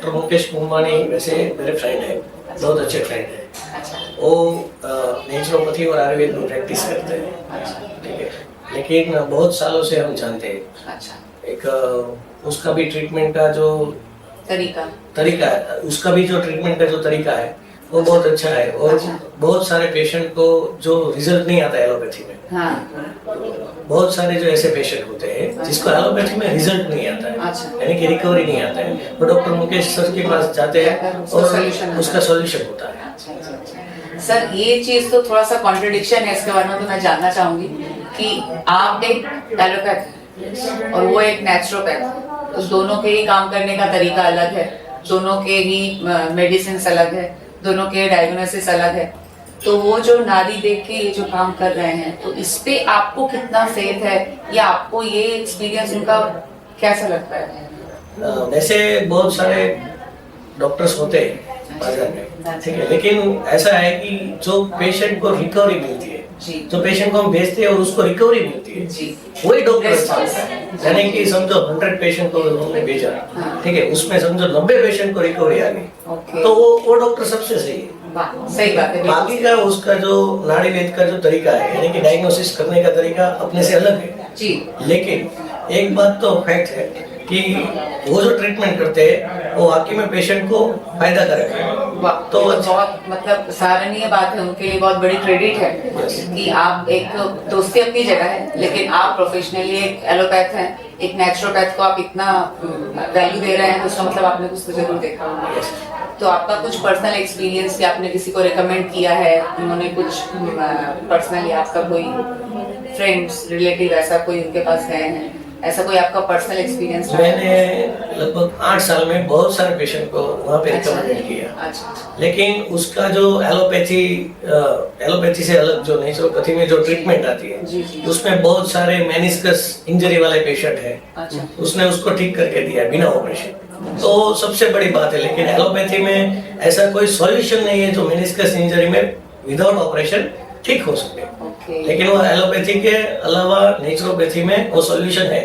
Doctor Mukesh मुंबानी वैसे मेरे friend है, बहुत अच्छे फ्रेंड है। अच्छा वो नेचुरोपैथी और आयुर्वेद में प्रैक्टिस करते हैं, अच्छा ठीक है। लेकिन बहुत सालों से हम जानते हैं, अच्छा एक उसका भी ट्रीटमेंट का जो तरीका तरीका है, उसका भी जो ट्रीटमेंट का जो तरीका है वो बहुत अच्छा है। और अच्छा। बहुत सारे पेशेंट को जो रिजल्ट नहीं आता है एलोपैथी में, हाँ बहुत सारे जो ऐसे पेशेंट होते हैं जिसको एलोपैथी में रिजल्ट नहीं आता है, अच्छा। यानी कि रिकवरी नहीं आता है, तो डॉक्टर मुकेश सर के पास जाते हैं और उसका सॉल्यूशन होता है। अच्छा अच्छा अच्छा। सर ये चीज तो थोड़ा सा कॉन्ट्रडिक्शन है, इसके बारे में तो मैं जानना चाहूंगी कि आप एक एलोपैथ और वो एक नेचुरोपैथ, तो दोनों के ही काम करने का तरीका अलग है, दोनों के ही मेडिसिन अलग है, दोनों के डायग्नोसिस अलग है। तो वो जो नारी देख के ये जो काम कर रहे हैं, तो इस पे आपको कितना फेथ है, या आपको ये एक्सपीरियंस उनका कैसा लगता है? वैसे बहुत सारे डॉक्टर्स होते हैं बाजार में, ठीक है, लेकिन ऐसा है कि जो पेशेंट को रिकवरी मिलती है, जी जो पेशेंट को हम भेजते हैं और उसको रिकवरी मिलती है, जी वही डॉक्टर Response। अच्छा है। यानी कि समझो 100 पेशेंट को हमने भेजा, हाँ। ठीक है, उसमें समझो 90 पेशेंट को रिकवरी आ गई, ओके। तो वो डॉक्टर सबसे सही है। वाह, सही बात है। बाकी का उसका जो नाड़ी वेद का जो तरीका है, यानी कि डायग्नोसिस करने का तरीका अपने से अलग है। जी लेकिन एक बात तो फैक्ट है कि वो जो ट्रीटमेंट करते हैं वो वाकई में पेशेंट को फायदा करेगा। वाह, तो तो अच्छा। बहुत मतलब सराहनीय बात है, उनके लिए बहुत बड़ी क्रेडिट है कि आप एक दोस्ती अपनी जगह है, लेकिन आप प्रोफेशनली एक एलोपैथ हैं, एक नेचुरोपैथ को आप इतना वैल्यू दे रहे हैं, तो उसका मतलब आपने कुछ तो जरूर देखा होगा। तो आपका कुछ पर्सनल एक्सपीरियंस, कि आपने किसी को रिकमेंड किया है, उन्होंने कुछ पर्सनली आपका कोई फ्रेंड्स रिलेटिव ऐसा कोई उनके पास गए हैं, ऐसा कोई आपका पर्सनल एक्सपीरियंस? मैंने लगभग 8 साल में बहुत सारे पेशेंट को वहाँ पे अच्छा रिकमेंड किया, अच्छा लेकिन उसका जो एलोपैथी से अलग जो नेचुरोपैथी में जो ट्रीटमेंट आती जी, है, जी। उसमें बहुत सारे मेनिस्कस इंजरी वाले पेशेंट है, अच्छा उसने उसको ठीक करके दिया बिना ऑपरेशन, तो सबसे बड़ी बात है। लेकिन एलोपैथी में ऐसा कोई सॉल्यूशन नहीं है जो मेनिस्कस इंजरी में विदाउट ऑपरेशन ठीक हो सके। ओके। लेकिन वो एलोपैथी के अलावा नेचुरोपैथी में वो सॉल्यूशन है,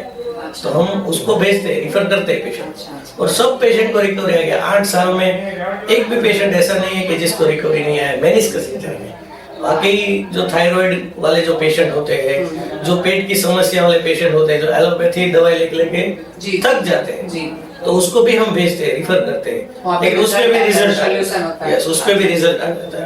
तो हम उसको भेजते हैं, रिफर करते हैं पेशेंट, अच्छा। और सब पेशेंट को रिकवरी आ गया। 8 साल में एक भी पेशेंट ऐसा नहीं है कि जिसको रिकवरी नहीं आया मेनिस्कस इंजरी में। बाकी जो थायराइड वाले जो पेशेंट होते हैं, जो पेट की समस्या वाले पेशेंट होते हैं, जो एलोपैथी दवाई लेके जी। थक जाते हैं, जी तो उसको भी हम भेजते हैं, रिफर करते वहाँ हैं, पे लेकिन उसमें भी result रिजल्ट solution होता है। यस, उसमें भी रिजल्ट आ जाता है।